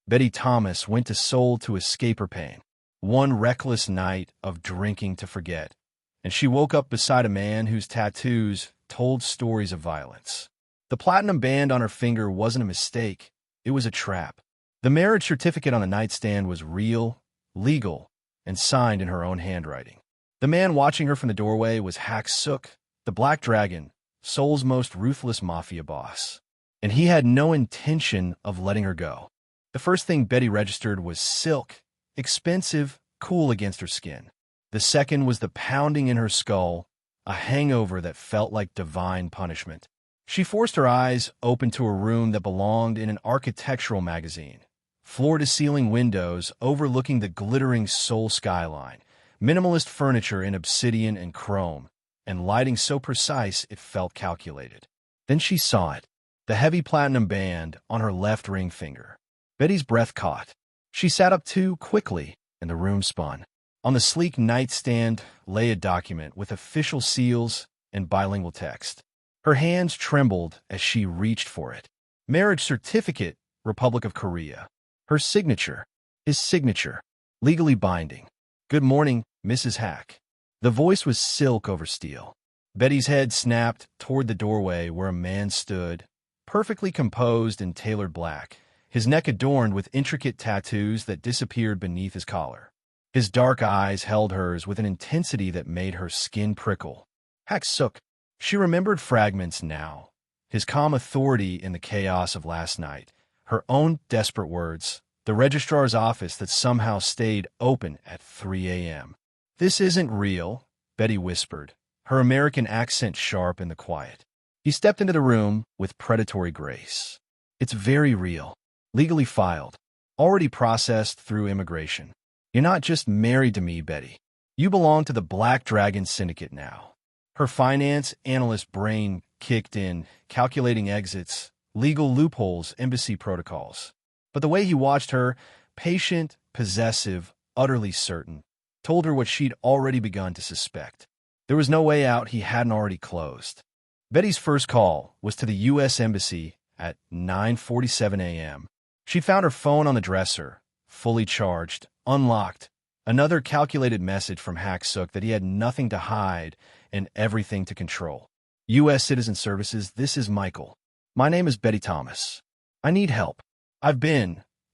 Betty Thomas went to Seoul to escape her pain. One reckless night of drinking to forget, and she woke up beside a man whose tattoos told stories of violence. The platinum band on her finger wasn't a mistake, it was a trap. The marriage certificate on the nightstand was real, legal, and signed in her own handwriting. The man watching her from the doorway was Hak Seok, the Black Dragon, Seoul's most ruthless mafia boss. And he had no intention of letting her go. The first thing Betty registered was silk, expensive, cool against her skin. The second was the pounding in her skull, a hangover that felt like divine punishment. She forced her eyes open to a room that belonged in an architectural magazine. Floor-to-ceiling windows overlooking the glittering Seoul skyline, minimalist furniture in obsidian and chrome, and lighting so precise it felt calculated. Then she saw it, the heavy platinum band on her left ring finger. Betty's breath caught. She sat up too quickly, and the room spun. On the sleek nightstand lay a document with official seals and bilingual text. Her hands trembled as she reached for it. Marriage certificate, Republic of Korea. Her signature, his signature, legally binding. Good morning, Mrs. Hak. The voice was silk over steel. Betty's head snapped toward the doorway where a man stood, perfectly composed in tailored black, his neck adorned with intricate tattoos that disappeared beneath his collar. His dark eyes held hers with an intensity that made her skin prickle. Hak Seok. She remembered fragments now. His calm authority in the chaos of last night. Her own desperate words. The registrar's office that somehow stayed open at 3 a.m. This isn't real, Betty whispered, her American accent sharp in the quiet. He stepped into the room with predatory grace. It's very real. Legally filed. Already processed through immigration. You're not just married to me, Betty. You belong to the Black Dragon Syndicate now. Her finance analyst brain kicked in, calculating exits, legal loopholes, embassy protocols. But the way he watched her, patient, possessive, utterly certain, told her what she'd already begun to suspect. There was no way out he hadn't already closed. Betty's first call was to the U.S. Embassy at 9:47 a.m. She'd found her phone on the dresser, fully charged, unlocked. Another calculated message from Hak Seok that he had nothing to hide and everything to control. U.S. Citizen Services, this is Michael. My name is Betty Thomas. I need help.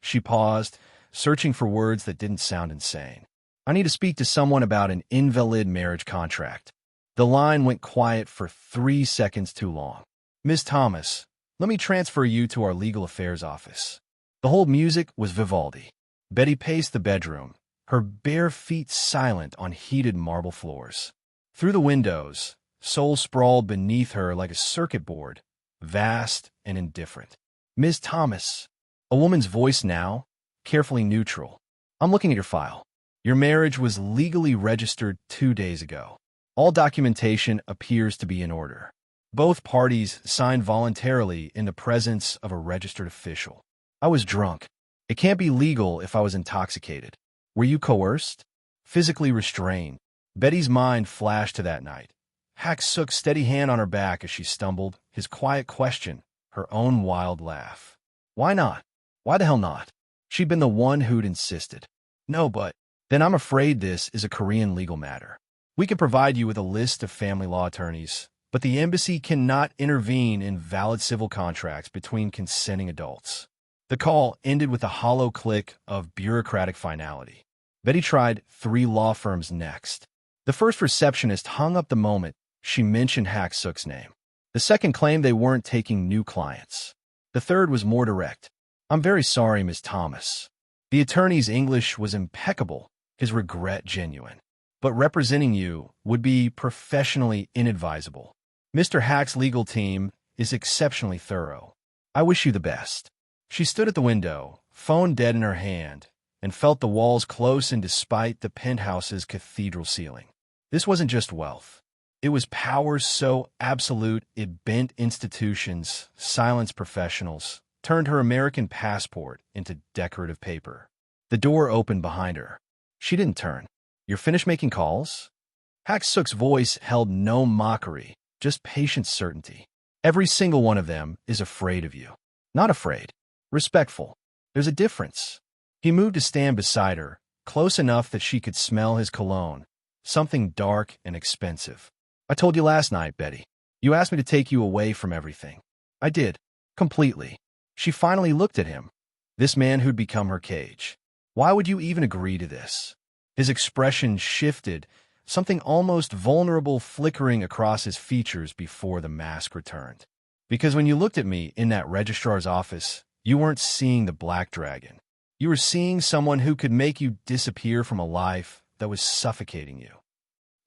She paused, searching for words that didn't sound insane. I need to speak to someone about an invalid marriage contract. The line went quiet for 3 seconds too long. Ms. Thomas, let me transfer you to our legal affairs office. The whole music was Vivaldi. Betty paced the bedroom, her bare feet silent on heated marble floors. Through the windows, Seoul sprawled beneath her like a circuit board, vast and indifferent. Ms. Thomas, a woman's voice now, carefully neutral. I'm looking at your file. Your marriage was legally registered 2 days ago. All documentation appears to be in order. Both parties signed voluntarily in the presence of a registered official. I was drunk. It can't be legal if I was intoxicated. Were you coerced? Physically restrained? Betty's mind flashed to that night. Hak Seok's steady hand on her back as she stumbled, his quiet question, her own wild laugh. Why not? Why the hell not? She'd been the one who'd insisted. No, but then I'm afraid this is a Korean legal matter. We can provide you with a list of family law attorneys, but the embassy cannot intervene in valid civil contracts between consenting adults. The call ended with a hollow click of bureaucratic finality. Betty tried 3 law firms next. The first receptionist hung up the moment she mentioned Hak Seok's name. The second claimed they weren't taking new clients. The third was more direct. I'm very sorry, Ms. Thomas. The attorney's English was impeccable, his regret genuine. But representing you would be professionally inadvisable. Mr. Hak's legal team is exceptionally thorough. I wish you the best. She stood at the window, phone dead in her hand, and felt the walls close in despite the penthouse's cathedral ceiling. This wasn't just wealth. It was power so absolute it bent institutions, silenced professionals, turned her American passport into decorative paper. The door opened behind her. She didn't turn. You're finished making calls? Hak Seok's voice held no mockery, just patient certainty. Every single one of them is afraid of you. Not afraid. Respectful. There's a difference. He moved to stand beside her, close enough that she could smell his cologne, something dark and expensive. I told you last night, Betty. You asked me to take you away from everything. I did. Completely. She finally looked at him. This man who'd become her cage. Why would you even agree to this? His expression shifted, something almost vulnerable flickering across his features before the mask returned. Because when you looked at me in that registrar's office, you weren't seeing the black dragon. You were seeing someone who could make you disappear from a life that was suffocating you.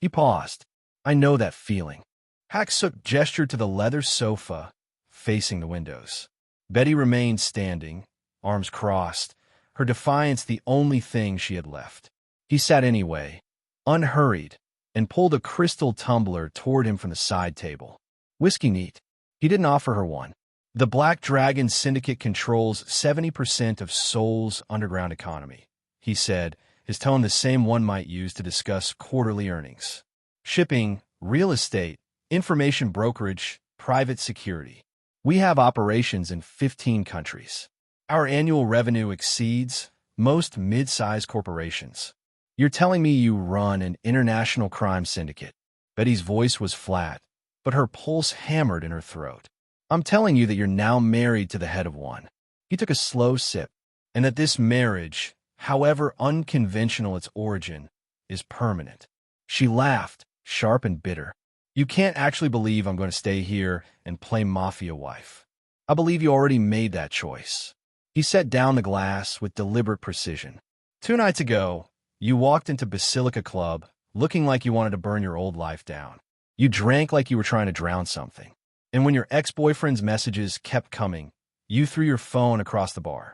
He paused. I know that feeling. Hak Seok gestured to the leather sofa facing the windows. Betty remained standing, arms crossed, her defiance the only thing she had left. He sat anyway, unhurried, and pulled a crystal tumbler toward him from the side table. Whiskey neat. He didn't offer her one. The Black Dragon Syndicate controls 70% of Seoul's underground economy, he said, his tone the same one might use to discuss quarterly earnings. Shipping, real estate, information brokerage, private security. We have operations in 15 countries. Our annual revenue exceeds most mid-sized corporations. You're telling me you run an international crime syndicate. Betty's voice was flat, but her pulse hammered in her throat. I'm telling you that you're now married to the head of one. He took a slow sip, and that this marriage, however unconventional its origin, is permanent. She laughed, sharp and bitter. You can't actually believe I'm going to stay here and play Mafia wife. I believe you already made that choice. He set down the glass with deliberate precision. 2 nights ago, you walked into Basilica Club looking like you wanted to burn your old life down. You drank like you were trying to drown something. And when your ex-boyfriend's messages kept coming, you threw your phone across the bar.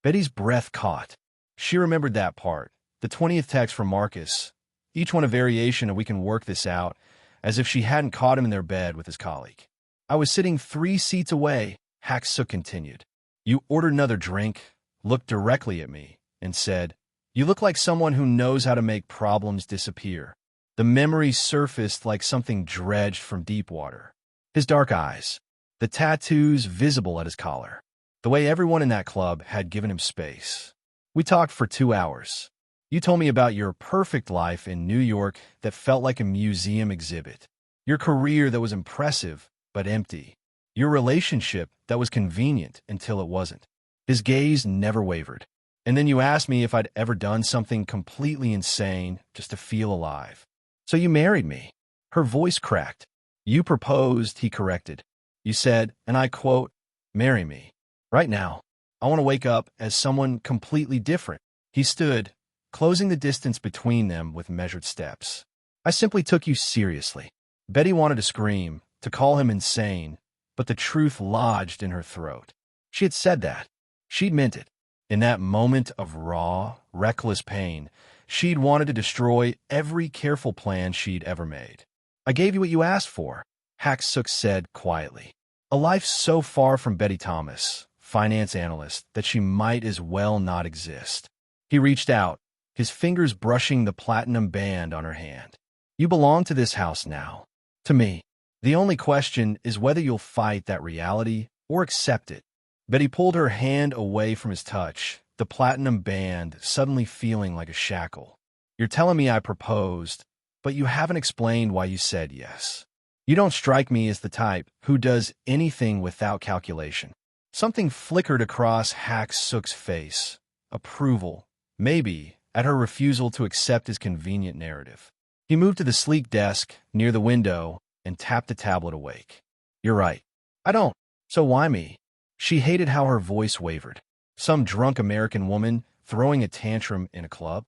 Betty's breath caught. She remembered that part, the 20th text from Marcus, each one a variation of "we can work this out," as if she hadn't caught him in their bed with his colleague. I was sitting 3 seats away, Hak Seok continued. You ordered another drink, looked directly at me, and said, "You look like someone who knows how to make problems disappear." The memory surfaced like something dredged from deep water. His dark eyes, the tattoos visible at his collar, the way everyone in that club had given him space. We talked for 2 hours. You told me about your perfect life in New York that felt like a museum exhibit. Your career that was impressive but empty. Your relationship that was convenient until it wasn't. His gaze never wavered. And then you asked me if I'd ever done something completely insane just to feel alive. So you married me. Her voice cracked. You proposed, he corrected. You said, and I quote, "Marry me. Right now. I want to wake up as someone completely different." He stood, closing the distance between them with measured steps. I simply took you seriously. Betty wanted to scream, to call him insane, but the truth lodged in her throat. She had said that. She'd meant it. In that moment of raw, reckless pain, she'd wanted to destroy every careful plan she'd ever made. I gave you what you asked for, Hak Seok said quietly. A life so far from Betty Thomas, finance analyst, that she might as well not exist. He reached out, his fingers brushing the platinum band on her hand. You belong to this house now. To me. The only question is whether you'll fight that reality or accept it. Betty pulled her hand away from his touch, the platinum band suddenly feeling like a shackle. You're telling me I proposed, but you haven't explained why you said yes. You don't strike me as the type who does anything without calculation. Something flickered across Hak Seok's face. Approval, maybe, at her refusal to accept his convenient narrative. He moved to the sleek desk near the window and tapped the tablet awake. You're right. I don't. So why me? She hated how her voice wavered. Some drunk American woman throwing a tantrum in a club?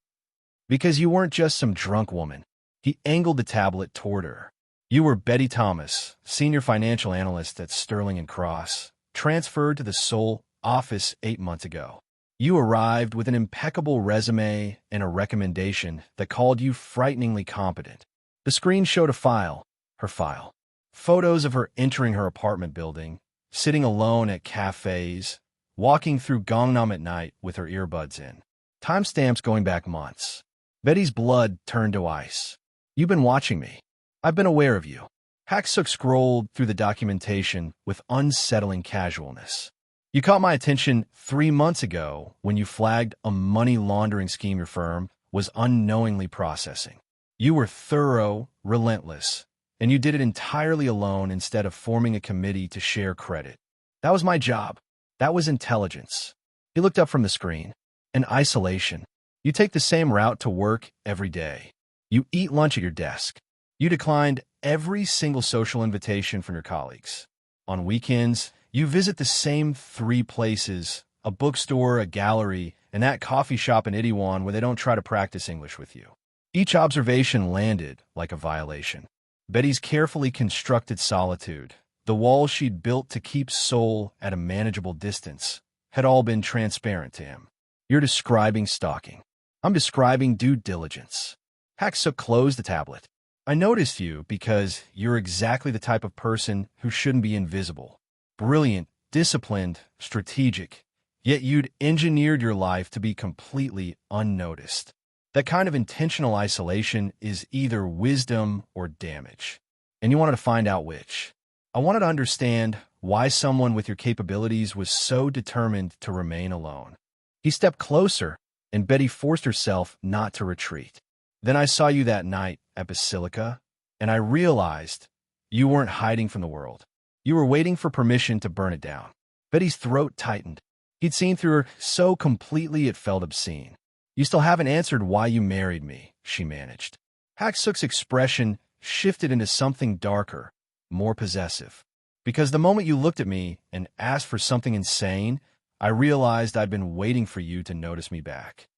Because you weren't just some drunk woman. He angled the tablet toward her. You were Betty Thomas, senior financial analyst at Sterling & Cross, transferred to the Seoul office 8 months ago. You arrived with an impeccable resume and a recommendation that called you frighteningly competent. The screen showed a file, her file. Photos of her entering her apartment building, sitting alone at cafes, walking through Gangnam at night with her earbuds in. Timestamps going back months. Betty's blood turned to ice. You've been watching me. I've been aware of you. Hak Seok scrolled through the documentation with unsettling casualness. You caught my attention 3 months ago when you flagged a money laundering scheme your firm was unknowingly processing. You were thorough, relentless, and you did it entirely alone instead of forming a committee to share credit. That was my job. That was intelligence. He looked up from the screen. In isolation. You take the same route to work every day. You eat lunch at your desk. You declined every single social invitation from your colleagues. On weekends, you visit the same 3 places, a bookstore, a gallery, and that coffee shop in Itaewon where they don't try to practice English with you. Each observation landed like a violation. Betty's carefully constructed solitude, the walls she'd built to keep Seoul at a manageable distance, had all been transparent to him. You're describing stalking. I'm describing due diligence. Hak Seok closed the tablet. I noticed you because you're exactly the type of person who shouldn't be invisible. Brilliant, disciplined, strategic, yet you'd engineered your life to be completely unnoticed. That kind of intentional isolation is either wisdom or damage. And you wanted to find out which. I wanted to understand why someone with your capabilities was so determined to remain alone. He stepped closer, and Betty forced herself not to retreat. Then I saw you that night at Basilica, and I realized you weren't hiding from the world. You were waiting for permission to burn it down. Betty's throat tightened. He'd seen through her so completely it felt obscene. You still haven't answered why you married me, she managed. Hak Seok's expression shifted into something darker, more possessive. Because the moment you looked at me and asked for something insane, I realized I'd been waiting for you to notice me back.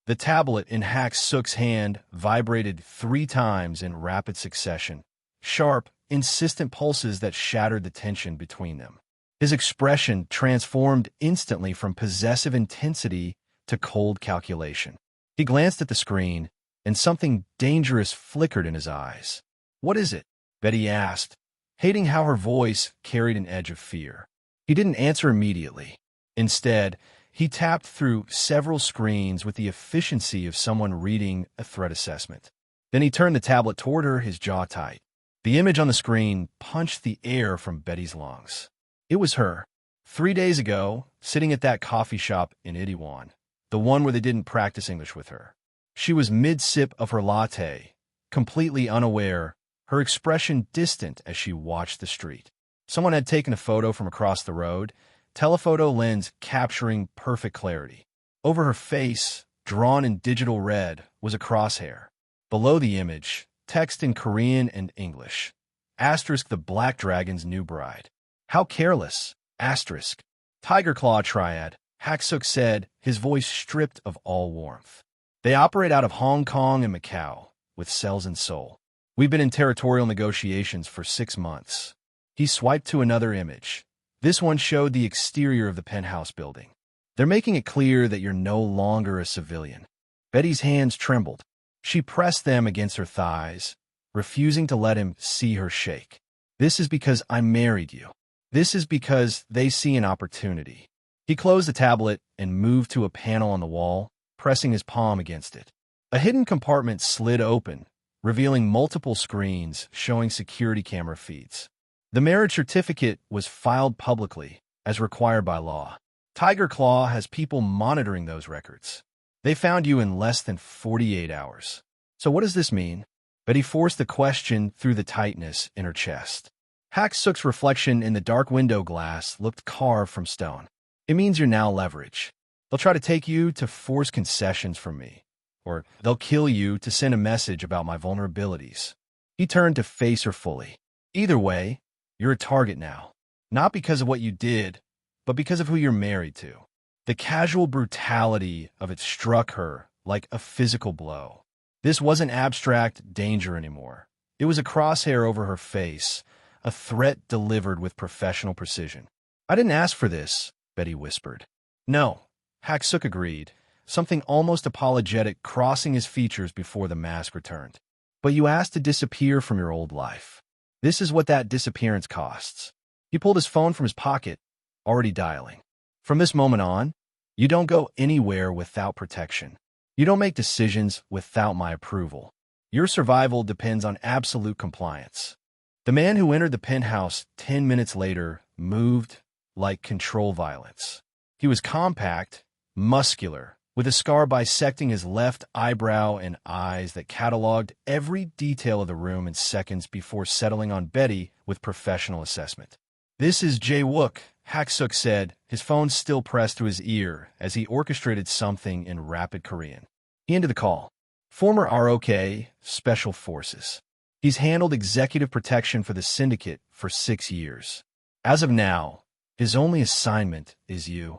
The tablet in Hak Seok's hand vibrated 3 times in rapid succession, sharp, insistent pulses that shattered the tension between them. His expression transformed instantly from possessive intensity to cold calculation. He glanced at the screen, and something dangerous flickered in his eyes. "What is it?" Betty asked, hating how her voice carried an edge of fear. He didn't answer immediately. Instead, he tapped through several screens with the efficiency of someone reading a threat assessment. Then he turned the tablet toward her, his jaw tight. The image on the screen punched the air from Betty's lungs. It was her, 3 days ago, sitting at that coffee shop in Itaewon, the one where they didn't practice English with her. She was mid-sip of her latte, completely unaware, her expression distant as she watched the street. Someone had taken a photo from across the road, telephoto lens capturing perfect clarity. Over her face, drawn in digital red, was a crosshair. Below the image, text in Korean and English. Asterisk the Black Dragon's new bride. How careless. Asterisk. Tiger Claw Triad, Hak Seok said, his voice stripped of all warmth. They operate out of Hong Kong and Macau, with cells in Seoul. We've been in territorial negotiations for 6 months. He swiped to another image. This one showed the exterior of the penthouse building. They're making it clear that you're no longer a civilian. Betty's hands trembled. She pressed them against her thighs, refusing to let him see her shake. This is because I married you. This is because they see an opportunity. He closed the tablet and moved to a panel on the wall, pressing his palm against it. A hidden compartment slid open, revealing multiple screens showing security camera feeds. The marriage certificate was filed publicly, as required by law. Tiger Claw has people monitoring those records. They found you in less than 48 hours. So what does this mean? Betty forced the question through the tightness in her chest. Hak Seok's reflection in the dark window glass looked carved from stone. It means you're now leverage. They'll try to take you to force concessions from me, or they'll kill you to send a message about my vulnerabilities. He turned to face her fully. Either way, you're a target now. Not because of what you did, but because of who you're married to. The casual brutality of it struck her like a physical blow. This wasn't abstract danger anymore. It was a crosshair over her face, a threat delivered with professional precision. I didn't ask for this, Betty whispered. No, Hak Seok agreed, something almost apologetic crossing his features before the mask returned. But you asked to disappear from your old life. This is what that disappearance costs. He pulled his phone from his pocket, already dialing. From this moment on, you don't go anywhere without protection. You don't make decisions without my approval. Your survival depends on absolute compliance. The man who entered the penthouse 10 minutes later moved, like control violence. He was compact, muscular, with a scar bisecting his left eyebrow and eyes that cataloged every detail of the room in seconds before settling on Betty with professional assessment. "This is Jae-wook," Hak Seok said, his phone still pressed to his ear as he orchestrated something in rapid Korean. He ended the call. "Former ROK, Special Forces. He's handled executive protection for the syndicate for 6 years. As of now, his only assignment is you."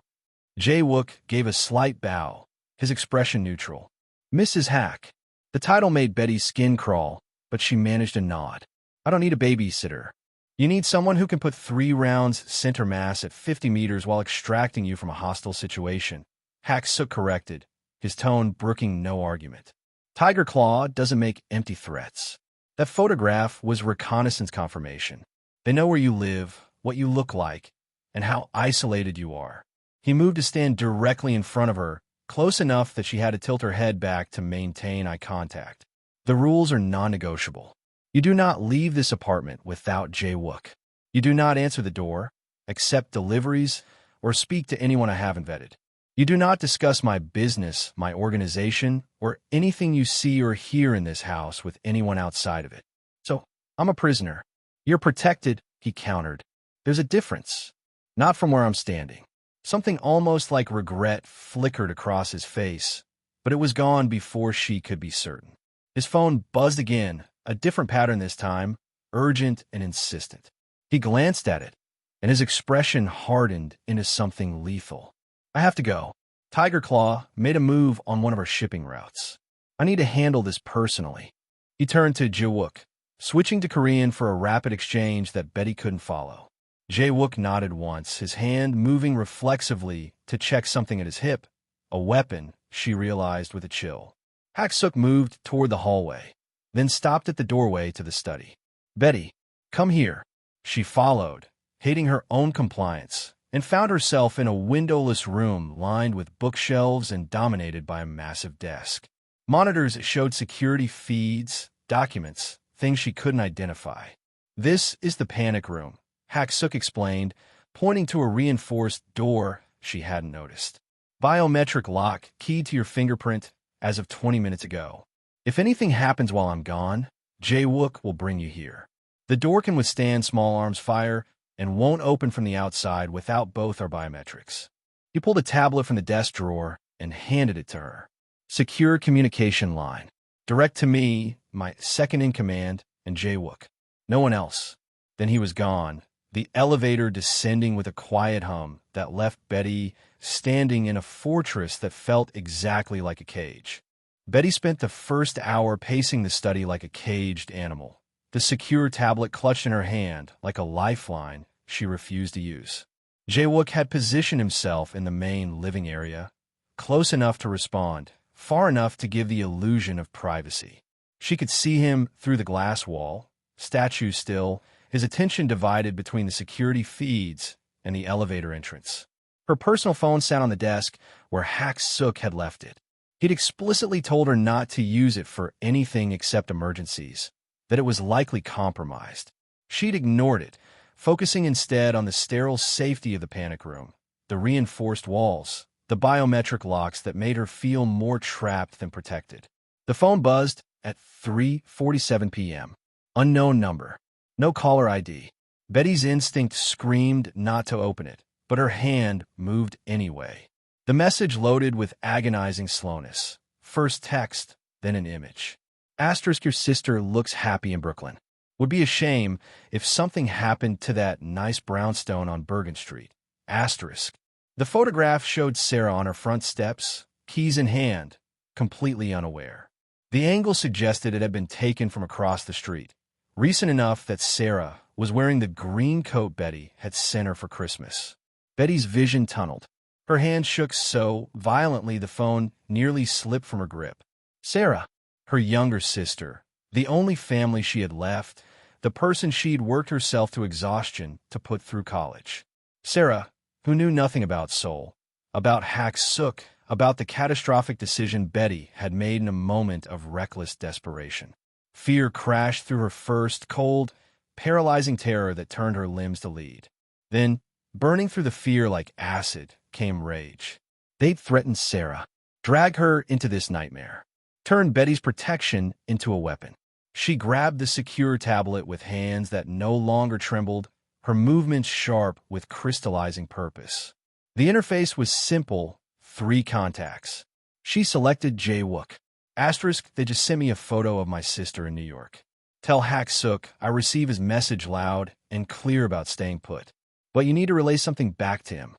Jae-wook gave a slight bow, his expression neutral. "Mrs. Hak." The title made Betty's skin crawl, but she managed a nod. "I don't need a babysitter. You need someone who can put 3 rounds center mass at 50 meters while extracting you from a hostile situation," Hak Seok corrected, his tone brooking no argument. "Tiger Claw doesn't make empty threats. That photograph was reconnaissance confirmation. They know where you live, what you look like, and how isolated you are." He moved to stand directly in front of her, close enough that she had to tilt her head back to maintain eye contact. "The rules are non-negotiable. You do not leave this apartment without Jae-wook. You do not answer the door, accept deliveries, or speak to anyone I haven't vetted. You do not discuss my business, my organization, or anything you see or hear in this house with anyone outside of it. So, I'm a prisoner. You're protected," he countered. "There's a difference. Not from where I'm standing." Something almost like regret flickered across his face, but it was gone before she could be certain. His phone buzzed again, a different pattern this time, urgent and insistent. He glanced at it, and his expression hardened into something lethal. "I have to go. Tiger Claw made a move on one of our shipping routes. I need to handle this personally." He turned to Jae-wook, switching to Korean for a rapid exchange that Betty couldn't follow. Jae-wook nodded once, his hand moving reflexively to check something at his hip, a weapon, she realized with a chill. Hak Seok moved toward the hallway, then stopped at the doorway to the study. "Betty, come here." She followed, hating her own compliance, and found herself in a windowless room lined with bookshelves and dominated by a massive desk. Monitors showed security feeds, documents, things she couldn't identify. "This is the panic room," Hak Seok explained, pointing to a reinforced door she hadn't noticed. "Biometric lock keyed to your fingerprint as of 20 minutes ago. If anything happens while I'm gone, Jae-wook will bring you here. The door can withstand small arms fire and won't open from the outside without both our biometrics." He pulled a tablet from the desk drawer and handed it to her. "Secure communication line. Direct to me, my second-in-command, and Jae-wook. No one else." Then he was gone, the elevator descending with a quiet hum that left Betty standing in a fortress that felt exactly like a cage. Betty spent the first hour pacing the study like a caged animal, the secure tablet clutched in her hand like a lifeline she refused to use. Jae-wook had positioned himself in the main living area, close enough to respond, far enough to give the illusion of privacy. She could see him through the glass wall, statue still, his attention divided between the security feeds and the elevator entrance. Her personal phone sat on the desk where Hak Seok had left it. He'd explicitly told her not to use it for anything except emergencies, that it was likely compromised. She'd ignored it, focusing instead on the sterile safety of the panic room, the reinforced walls, the biometric locks that made her feel more trapped than protected. The phone buzzed at 3:47 p.m. Unknown number. No caller ID. Betty's instinct screamed not to open it, but her hand moved anyway. The message loaded with agonizing slowness. First text, then an image. Asterisk, your sister looks happy in Brooklyn. Would be a shame if something happened to that nice brownstone on Bergen Street. Asterisk. The photograph showed Sarah on her front steps, keys in hand, completely unaware. The angle suggested it had been taken from across the street, recent enough that Sarah was wearing the green coat Betty had sent her for Christmas. Betty's vision tunneled. Her hand shook so violently the phone nearly slipped from her grip. Sarah, her younger sister, the only family she had left, the person she'd worked herself to exhaustion to put through college. Sarah, who knew nothing about Seoul, about Hak Seok, about the catastrophic decision Betty had made in a moment of reckless desperation. Fear crashed through her first, cold, paralyzing terror that turned her limbs to lead. Then, Burning through the fear like acid came rage. They'd threatened Sarah, drag her into this nightmare, turn Betty's protection into a weapon. She grabbed the secure tablet with hands that no longer trembled, her movements sharp with crystallizing purpose. The interface was simple, 3 contacts. She selected Jae-wook. Asterisk, they just sent me a photo of my sister in New York. Tell Hak Seok I receive his message loud and clear about staying put. But you need to relay something back to him.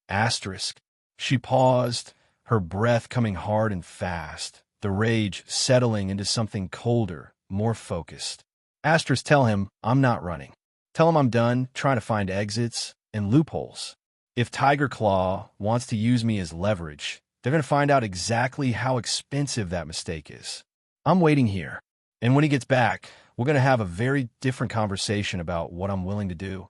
Asterisk. She paused, her breath coming hard and fast, the rage settling into something colder, more focused. Asterisk, tell him I'm not running. Tell him I'm done trying to find exits and loopholes. If Tiger Claw wants to use me as leverage, they're going to find out exactly how expensive that mistake is. I'm waiting here. And when he gets back, we're going to have a very different conversation about what I'm willing to do.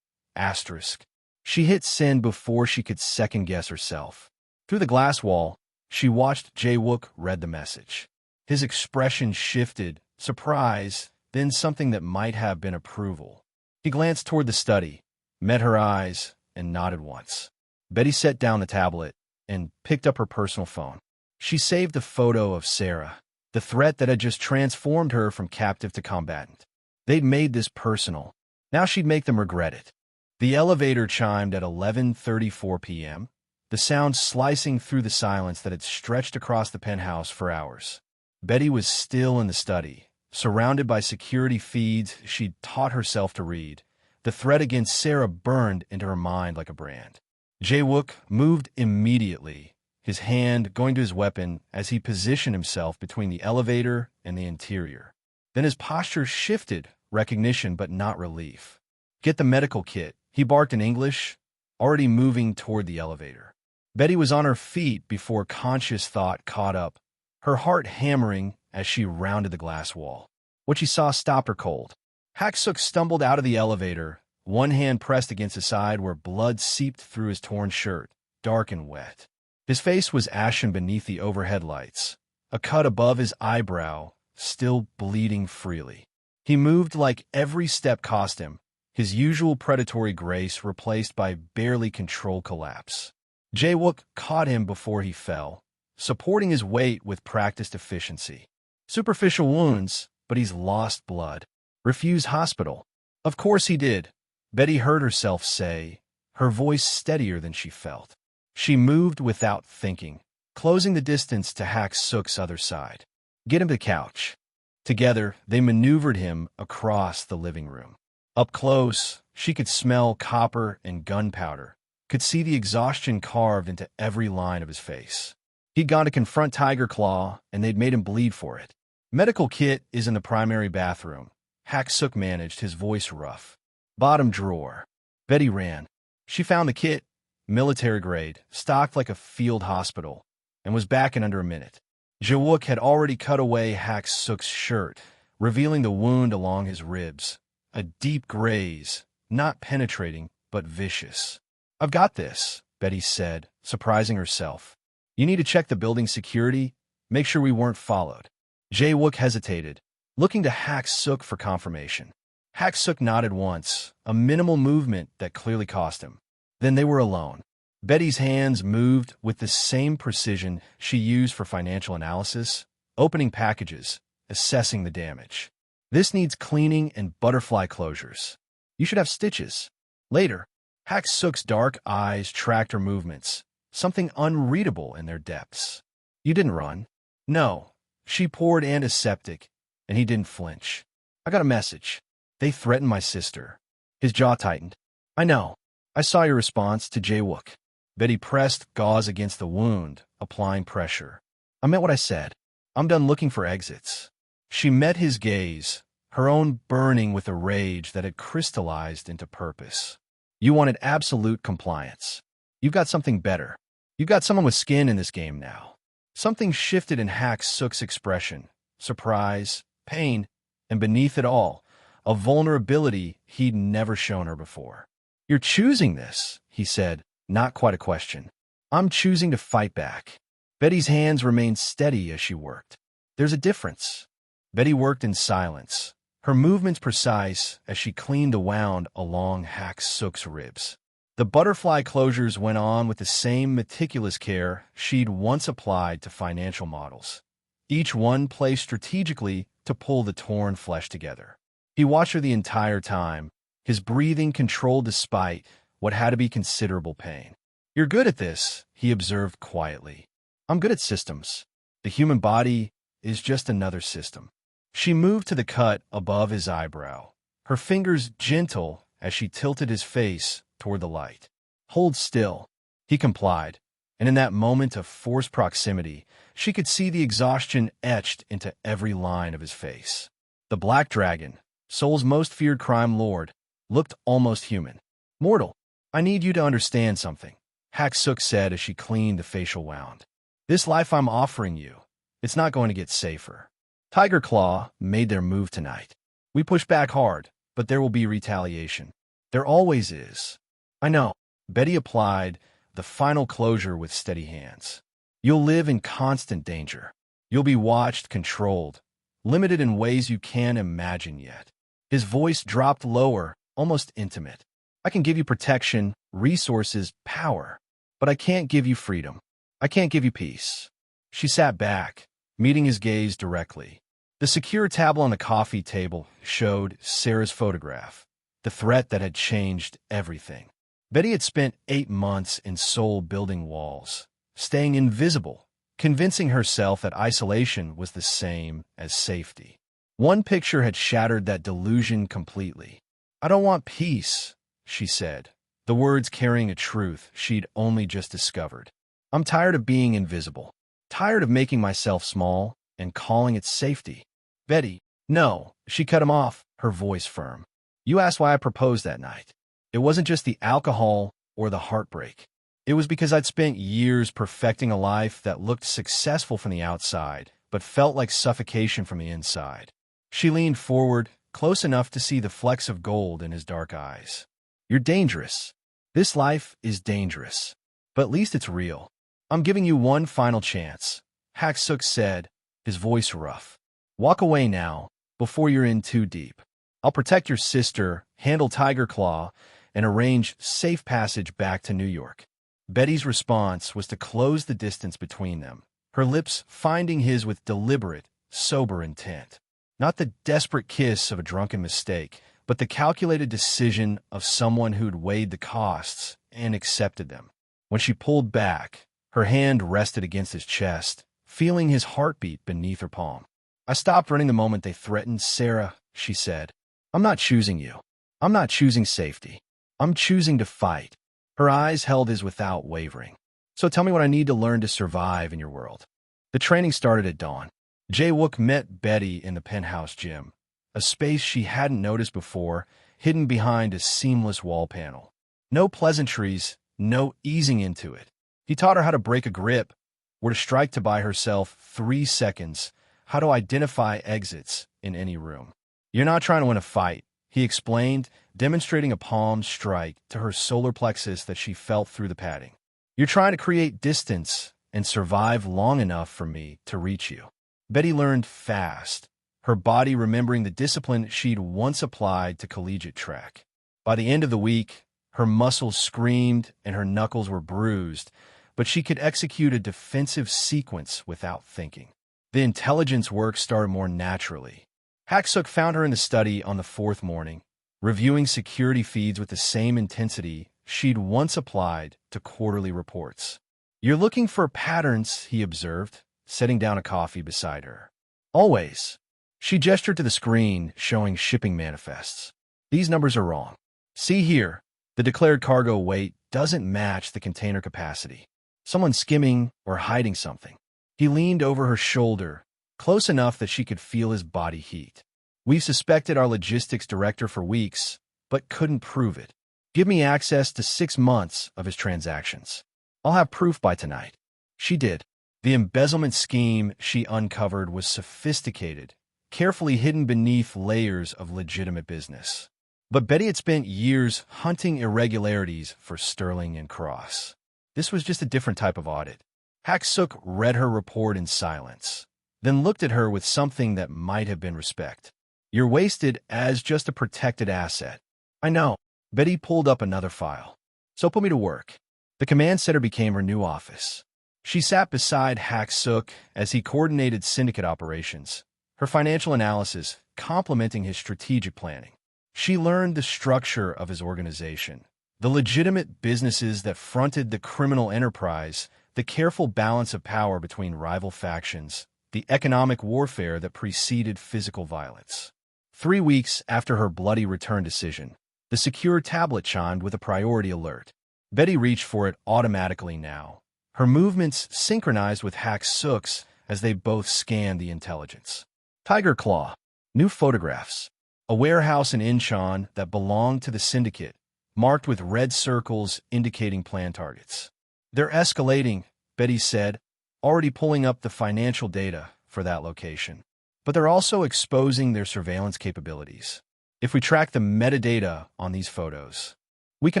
Asterisk. She hit send before she could second-guess herself. Through the glass wall, she watched Jae-wook read the message. His expression shifted, surprise, then something that might have been approval. He glanced toward the study, met her eyes, and nodded once. Betty set down the tablet and picked up her personal phone. She saved a photo of Sarah, the threat that had just transformed her from captive to combatant. They'd made this personal. Now she'd make them regret it. The elevator chimed at 11:34 p.m., the sound slicing through the silence that had stretched across the penthouse for hours. Betty was still in the study, surrounded by security feeds she'd taught herself to read. The threat against Sarah burned into her mind like a brand. Jae-wook moved immediately, his hand going to his weapon as he positioned himself between the elevator and the interior. Then his posture shifted, recognition but not relief. Get the medical kit, he barked in English, already moving toward the elevator. Betty was on her feet before conscious thought caught up, her heart hammering as she rounded the glass wall. What she saw stopped her cold. Hak Seok stumbled out of the elevator, one hand pressed against his side where blood seeped through his torn shirt, dark and wet. His face was ashen beneath the overhead lights, a cut above his eyebrow, still bleeding freely. He moved like every step cost him, his usual predatory grace replaced by barely controlled collapse. Jae-wook caught him before he fell, supporting his weight with practiced efficiency. Superficial wounds, but he's lost blood. Refused hospital. Of course he did, Betty heard herself say, her voice steadier than she felt. She moved without thinking, closing the distance to Hak Seok's other side. Get him to the couch. Together, they maneuvered him across the living room. Up close, she could smell copper and gunpowder, could see the exhaustion carved into every line of his face. He'd gone to confront Tiger Claw, and they'd made him bleed for it. Medical kit is in the primary bathroom. Hak Seok managed, his voice rough. Bottom drawer. Betty ran. She found the kit, military grade, stocked like a field hospital, and was back in under a minute. Jae-wook had already cut away Hak Seok's shirt, revealing the wound along his ribs. A deep graze, not penetrating, but vicious. I've got this, Betty said, surprising herself. You need to check the building security, make sure we weren't followed. Jae-wook hesitated, looking to Hak Seok for confirmation. Hak Seok nodded once, a minimal movement that clearly cost him. Then they were alone. Betty's hands moved with the same precision she used for financial analysis, opening packages, assessing the damage. This needs cleaning and butterfly closures. You should have stitches. Later, Hak Seok's dark eyes tracked her movements, something unreadable in their depths. You didn't run. No. She poured antiseptic, and he didn't flinch. I got a message. They threatened my sister. His jaw tightened. I know. I saw your response to Jae-wook. Betty pressed gauze against the wound, applying pressure. I meant what I said. I'm done looking for exits. She met his gaze, her own burning with a rage that had crystallized into purpose. You wanted absolute compliance. You've got something better. You've got someone with skin in this game now. Something shifted in Hak Seok's expression. Surprise, pain, and beneath it all, a vulnerability he'd never shown her before. You're choosing this, he said, not quite a question. I'm choosing to fight back. Betty's hands remained steady as she worked. There's a difference. Betty worked in silence, her movements precise as she cleaned the wound along Hak Seok's ribs. The butterfly closures went on with the same meticulous care she'd once applied to financial models, each one placed strategically to pull the torn flesh together. He watched her the entire time, his breathing controlled despite what had to be considerable pain. "You're good at this," he observed quietly. "I'm good at systems. The human body is just another system." She moved to the cut above his eyebrow, her fingers gentle as she tilted his face toward the light. "Hold still," he complied, and in that moment of forced proximity, she could see the exhaustion etched into every line of his face. The Black Dragon, Seoul's most feared crime lord, looked almost human. "Mortal, I need you to understand something," Hak Seok said as she cleaned the facial wound. "This life I'm offering you, it's not going to get safer. Tiger Claw made their move tonight. We push back hard, but there will be retaliation. There always is." "I know," Betty applied the final closure with steady hands. "You'll live in constant danger. You'll be watched, controlled, limited in ways you can't imagine yet." His voice dropped lower, almost intimate. "I can give you protection, resources, power, but I can't give you freedom. I can't give you peace." She sat back, meeting his gaze directly. The secure tablet on the coffee table showed Sarah's photograph, the threat that had changed everything. Betty had spent 8 months in Seoul building walls, staying invisible, convincing herself that isolation was the same as safety. One picture had shattered that delusion completely. "I don't want peace," she said, the words carrying a truth she'd only just discovered. "I'm tired of being invisible, tired of making myself small and calling it safety." "Betty, no," she cut him off, her voice firm. "You asked why I proposed that night. It wasn't just the alcohol or the heartbreak. It was because I'd spent years perfecting a life that looked successful from the outside, but felt like suffocation from the inside." She leaned forward, close enough to see the flecks of gold in his dark eyes. "You're dangerous. This life is dangerous, but at least it's real. I'm giving you one final chance," Hak Seok said, his voice rough. "Walk away now, before you're in too deep. I'll protect your sister, handle Tiger Claw, and arrange safe passage back to New York." Betty's response was to close the distance between them, her lips finding his with deliberate, sober intent. Not the desperate kiss of a drunken mistake, but the calculated decision of someone who'd weighed the costs and accepted them. When she pulled back, her hand rested against his chest, feeling his heartbeat beneath her palm. "I stopped running the moment they threatened Sarah," she said. "I'm not choosing you. I'm not choosing safety. I'm choosing to fight." Her eyes held his without wavering. "So tell me what I need to learn to survive in your world." The training started at dawn. Jae-wook met Betty in the penthouse gym, a space she hadn't noticed before, hidden behind a seamless wall panel. No pleasantries, no easing into it. He taught her how to break a grip, where to strike to buy herself 3 seconds, how to identify exits in any room. "You're not trying to win a fight," he explained, demonstrating a palm strike to her solar plexus that she felt through the padding. "You're trying to create distance and survive long enough for me to reach you." Betty learned fast, her body remembering the discipline she'd once applied to collegiate track. By the end of the week, her muscles screamed and her knuckles were bruised, but she could execute a defensive sequence without thinking. The intelligence work started more naturally. Hak Seok found her in the study on the 4th morning, reviewing security feeds with the same intensity she'd once applied to quarterly reports. "You're looking for patterns," he observed, setting down a coffee beside her. "Always." She gestured to the screen, showing shipping manifests. "These numbers are wrong. See here, the declared cargo weight doesn't match the container capacity. Someone's skimming or hiding something." He leaned over her shoulder, close enough that she could feel his body heat. "We've suspected our logistics director for weeks, but couldn't prove it. Give me access to 6 months of his transactions. I'll have proof by tonight." She did. The embezzlement scheme she uncovered was sophisticated, carefully hidden beneath layers of legitimate business. But Betty had spent years hunting irregularities for Sterling and Cross. This was just a different type of audit. Hak Seok read her report in silence, then looked at her with something that might have been respect. "You're wasted as just a protected asset." "I know." Betty pulled up another file. So put me to work. The command center became her new office. She sat beside Hak Seok as he coordinated syndicate operations, her financial analysis complementing his strategic planning. She learned the structure of his organization, the legitimate businesses that fronted the criminal enterprise, the careful balance of power between rival factions, the economic warfare that preceded physical violence. 3 weeks after her bloody return decision, the secure tablet chimed with a priority alert. Betty reached for it automatically now, her movements synchronized with Hak Seok's as they both scanned the intelligence. Tiger Claw. New photographs. A warehouse in Incheon that belonged to the syndicate, marked with red circles indicating planned targets. They're escalating, Betty said, already pulling up the financial data for that location. But they're also exposing their surveillance capabilities. If we track the metadata on these photos, we can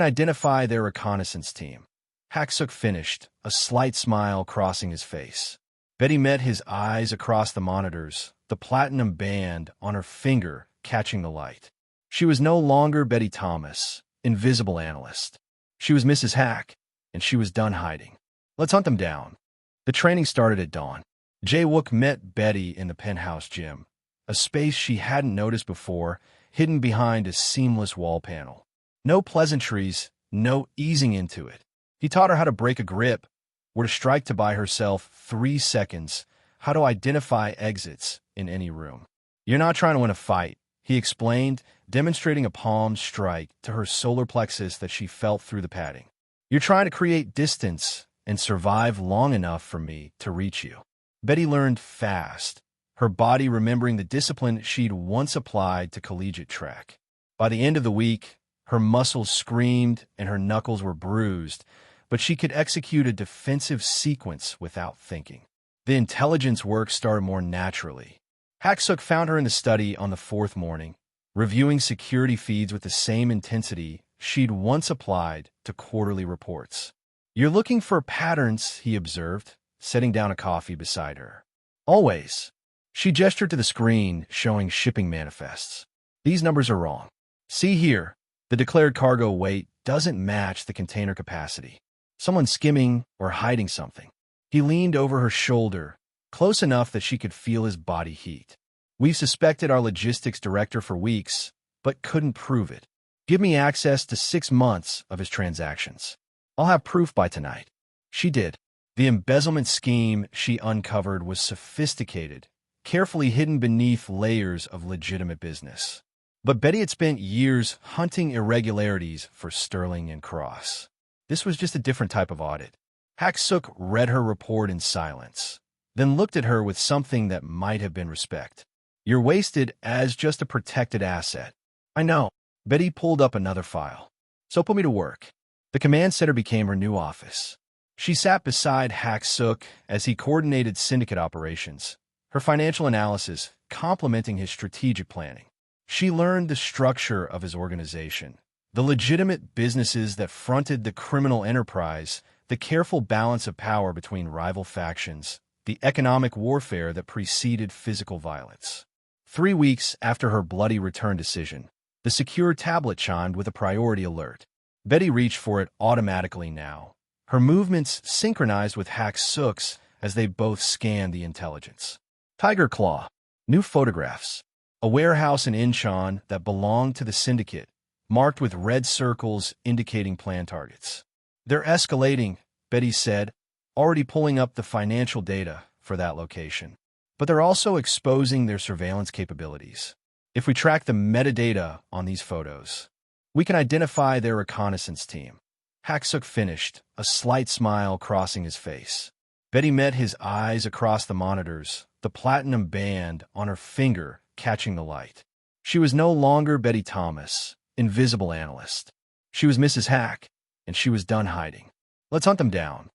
identify their reconnaissance team. Hak Seok finished, a slight smile crossing his face. Betty met his eyes across the monitors, the platinum band on her finger catching the light. She was no longer Betty Thomas, invisible analyst. She was Mrs. Hak, and she was done hiding. Let's hunt them down. The training started at dawn. Jae-wook met Betty in the penthouse gym, a space she hadn't noticed before, hidden behind a seamless wall panel. No pleasantries, no easing into it. He taught her how to break a grip, where to strike to buy herself 3 seconds, how to identify exits in any room. You're not trying to win a fight, he explained, demonstrating a palm strike to her solar plexus that she felt through the padding. You're trying to create distance and survive long enough for me to reach you. Betty learned fast, her body remembering the discipline she'd once applied to collegiate track. By the end of the week, her muscles screamed and her knuckles were bruised, but she could execute a defensive sequence without thinking. The intelligence work started more naturally. Hak Seok found her in the study on the 4th morning, reviewing security feeds with the same intensity she'd once applied to quarterly reports. You're looking for patterns, he observed, setting down a coffee beside her. Always. She gestured to the screen, showing shipping manifests. These numbers are wrong. See here, the declared cargo weight doesn't match the container capacity. Someone's skimming or hiding something. He leaned over her shoulder, close enough that she could feel his body heat. We've suspected our logistics director for weeks, but couldn't prove it. Give me access to 6 months of his transactions. I'll have proof by tonight. She did. The embezzlement scheme she uncovered was sophisticated, carefully hidden beneath layers of legitimate business. But Betty had spent years hunting irregularities for Sterling and Cross. This was just a different type of audit. Hak Seok read her report in silence, then looked at her with something that might have been respect. You're wasted as just a protected asset. I know. Betty pulled up another file. So put me to work. The command center became her new office. She sat beside Hak Seok as he coordinated syndicate operations, her financial analysis complementing his strategic planning. She learned the structure of his organization, the legitimate businesses that fronted the criminal enterprise, the careful balance of power between rival factions, the economic warfare that preceded physical violence. 3 weeks after her bloody return decision, the secure tablet chimed with a priority alert. Betty reached for it automatically now, her movements synchronized with Hak Seok's as they both scanned the intelligence. Tiger Claw. New photographs. A warehouse in Incheon that belonged to the syndicate, marked with red circles indicating planned targets. They're escalating, Betty said, already pulling up the financial data for that location. But they're also exposing their surveillance capabilities. If we track the metadata on these photos, we can identify their reconnaissance team. Hak Seok finished, a slight smile crossing his face. Betty met his eyes across the monitors, the platinum band on her finger catching the light. She was no longer Betty Thomas, invisible analyst. She was Mrs. Hak, and she was done hiding. Let's hunt them down.